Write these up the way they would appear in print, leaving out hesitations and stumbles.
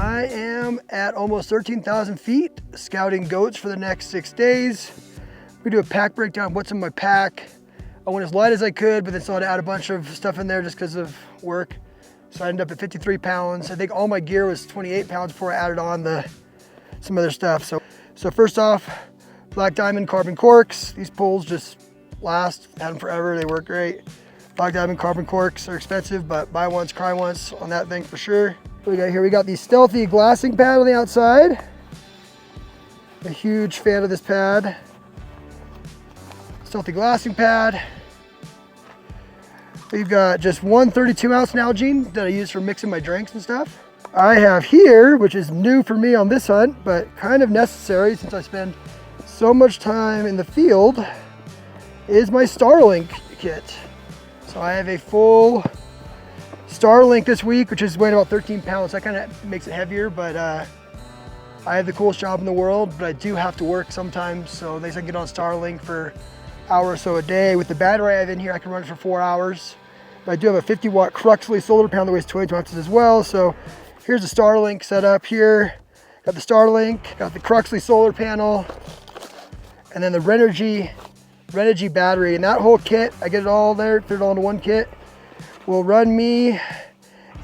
I am at almost 13,000 feet scouting goats for the next 6 days. We do a pack breakdown of what's in my pack. I went as light as I could, but then still had to add a bunch of stuff in there just because of work. So I ended up at 53 pounds. I think all my gear was 28 pounds before I added on some other stuff. So first off, Black Diamond carbon corks. These poles just last, had them forever, they work great. Black Diamond carbon corks are expensive, but buy once, cry once on that thing for sure. What we got here, we got the Stealthy glassing pad on the outside. A huge fan of this pad. Stealthy glassing pad. We've got just one 32-ounce Nalgene that I use for mixing my drinks and stuff. I have here, which is new for me on this hunt, but kind of necessary since I spend so much time in the field, is my Starlink kit. So I have a full Starlink this week, which is weighing about 13 pounds. That kind of makes it heavier, but I have the coolest job in the world, but I do have to work sometimes. So they say I can get on Starlink for an hour or so a day. With the battery I have in here, I can run it for 4 hours. But I do have a 50-watt Cruxley solar panel that weighs 22 ounces as well. So here's the Starlink set up here. Got the Starlink, got the Cruxley solar panel, and then the Renogy battery. And that whole kit, I get it all there, fit it all into one kit, will run me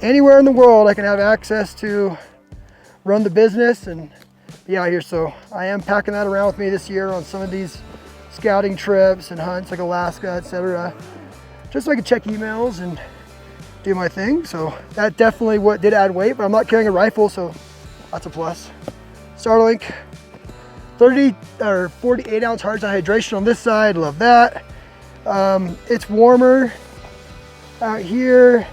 anywhere in the world I can have access to run the business and be out here. So I am packing that around with me this year on some of these scouting trips and hunts like Alaska, etc. Just so I can check emails and do my thing. So that definitely what did add weight, but I'm not carrying a rifle, so that's a plus. Starlink, 30 or 48 ounce hard side hydration on this side, love that. It's warmer out here.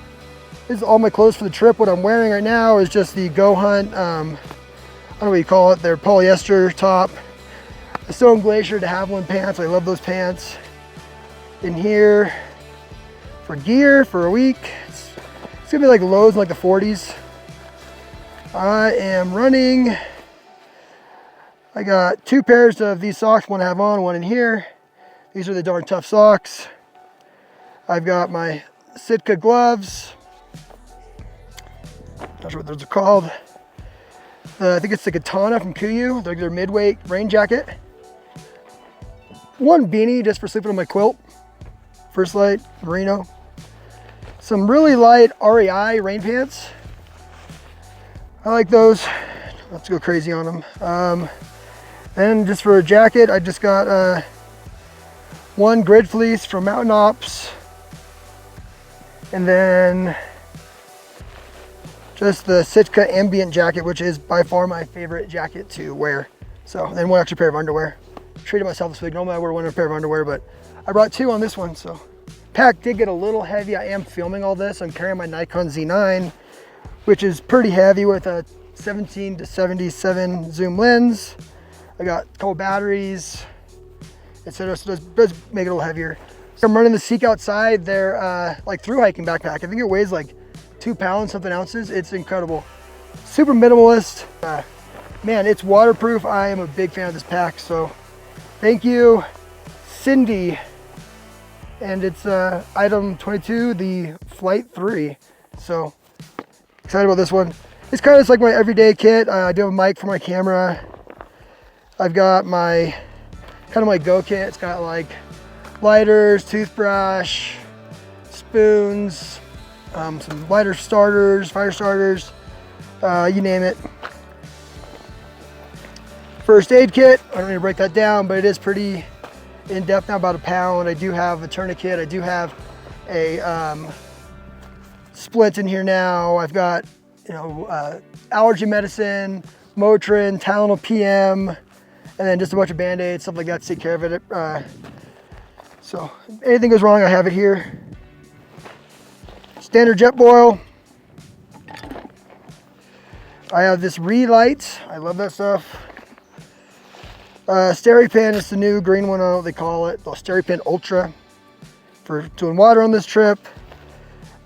This is all my clothes for the trip. What I'm wearing right now is just the Go Hunt, I don't know what you call it, their polyester top. The Stone Glacier de Havilland pants, I love those pants. In here, for gear for a week, it's gonna be like lows in like the 40s. I am running, I got 2 pairs of these socks, one I have on, one in here. These are the Darn Tough socks. I've got my Sitka gloves. Not sure what those are called. I think it's the Katana from Kuiu. They're their midweight rain jacket. One beanie just for sleeping on my quilt. First Light Merino. Some really light REI rain pants. I like those. Let's go crazy on them. Then just for a jacket, I just got one grid fleece from Mountain Ops. And then just the Sitka Ambient jacket, which is by far my favorite jacket to wear. So then one extra pair of underwear. Treated myself this week. Normally I wear one pair of underwear, but I brought 2 on this one. So pack did get a little heavy. I am filming all this. I'm carrying my Nikon Z9, which is pretty heavy with a 17 to 77 zoom lens. I got a couple batteries, etc. So it does make it a little heavier. I'm running the Seek Outside, their like through hiking backpack. I think it weighs like 2 pounds, something ounces. It's incredible. Super minimalist. Man, it's waterproof. I am a big fan of this pack. So thank you, Cindy. And it's item 22, the Flight 3. So excited about this one. It's kind of just like my everyday kit. I do have a mic for my camera. I've got my kind of my go kit. It's got like lighters, toothbrush, spoons, some lighter starters, fire starters, you name it. First aid kit, I don't need to break that down, but it is pretty in depth now, about a pound. I do have a tourniquet. I do have a splint in here now. I've got, you know, allergy medicine, Motrin, Tylenol PM, and then just a bunch of Band-Aids, stuff like that to take care of it. So if anything goes wrong, I have it here. Standard Jetboil. I have this Relight. I love that stuff. SteriPen is the new green one. I don't know what they call it. The SteriPen Ultra for doing water on this trip.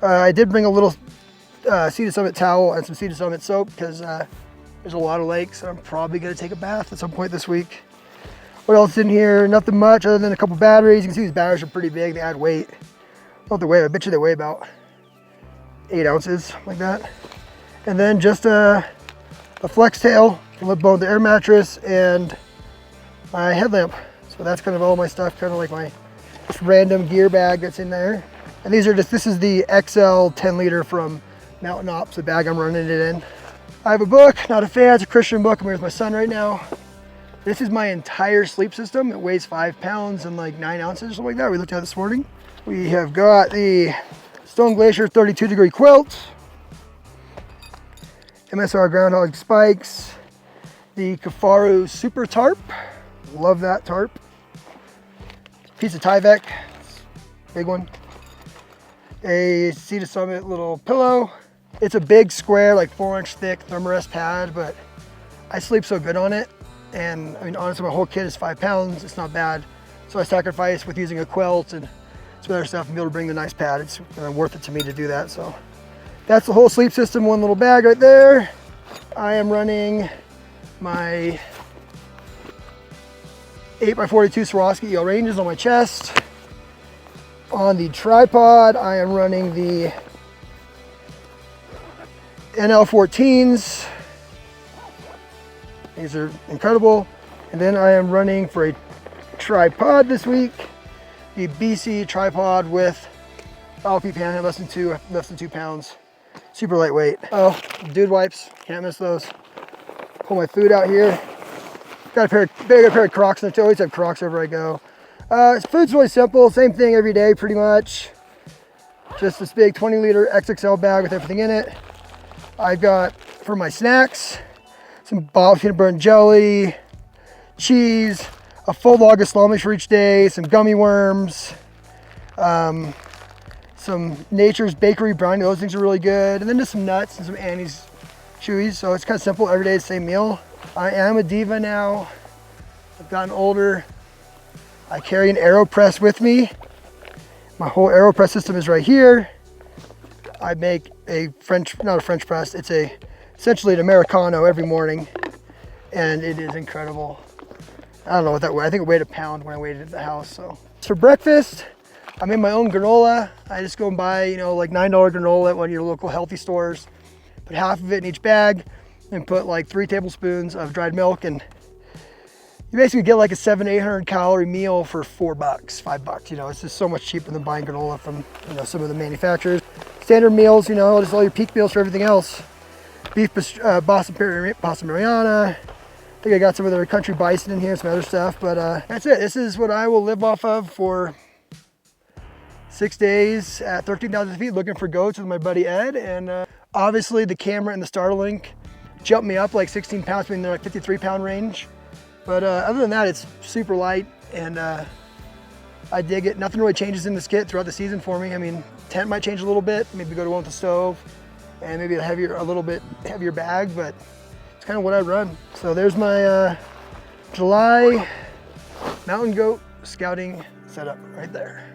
I did bring a little Sea to Summit towel and some Sea to Summit soap because there's a lot of lakes. I'm probably going to take a bath at some point this week. What else in here? Nothing much other than a couple batteries. You can see these batteries are pretty big. They add weight. I don't know what they weigh. I bet you they weigh about 8 ounces, like that. And then just a a flex tail, lip bone, the air mattress, and my headlamp. So that's kind of all my stuff, kind of like my just random gear bag that's in there. And these are just, this is the XL 10 liter from Mountain Ops, the bag I'm running it in. I have a book, not a fan, it's a Christian book. I'm here with my son right now. This is my entire sleep system. It weighs 5 pounds and like 9 ounces or something like that. We looked at it this morning. We have got the Stone Glacier 32-degree quilt, MSR groundhog spikes, the Kifaru super tarp. Love that tarp. Piece of Tyvek, big one. A Sea to Summit little pillow. It's a big square, like 4-inch thick Thermarest pad, but I sleep so good on it. And I mean, honestly, my whole kit is 5 pounds. It's not bad. So I sacrifice with using a quilt and some other stuff and be able to bring the nice pad. It's worth it to me to do that. So that's the whole sleep system, one little bag right there. I am running my 8x42 Swarovski EL ranges on my chest. On the tripod, I am running the NL14s. These are incredible. And then I am running for a tripod this week, the BC tripod with LP pan, less than 2 pounds. Super lightweight. Oh, dude wipes, can't miss those. Pull my food out here. Got a pair of Crocs, and I always have Crocs wherever I go. Food's really simple, same thing every day pretty much. Just this big 20-liter XXL bag with everything in it. I've got, for my snacks, some Bob's peanut butter and jelly, cheese, a full log of salami for each day, some gummy worms, some Nature's Bakery brownie, those things are really good, and then just some nuts and some Annie's chewies. So it's kind of simple, every day the same meal. I am a diva now. I've gotten older. I carry an AeroPress with me. My whole AeroPress system is right here. I make a not a French press, it's essentially an Americano every morning, and it is incredible. I don't know what that weighed. I think it weighed a pound when I weighed it at the house. So for breakfast, I made my own granola. I just go and buy, like $9 granola at one of your local healthy stores. Put half of it in each bag and put like 3 tablespoons of dried milk, and you basically get like a 700-800 calorie meal for $4, $5. It's just so much cheaper than buying granola from some of the manufacturers. Standard meals, just all your peak meals for everything else. Beef Boston Mariana. I think I got some of their country bison in here, some other stuff, but that's it. This is what I will live off of for 6 days at 13,000 feet looking for goats with my buddy Ed. And obviously the camera and the Starlink jumped me up like 16 pounds, being in the like 53-pound range. But other than that, it's super light, and I dig it. Nothing really changes in this kit throughout the season for me. I mean, tent might change a little bit, maybe go to one with the stove, and maybe a little bit heavier bag, but it's kind of what I run. So there's my July mountain goat scouting setup right there.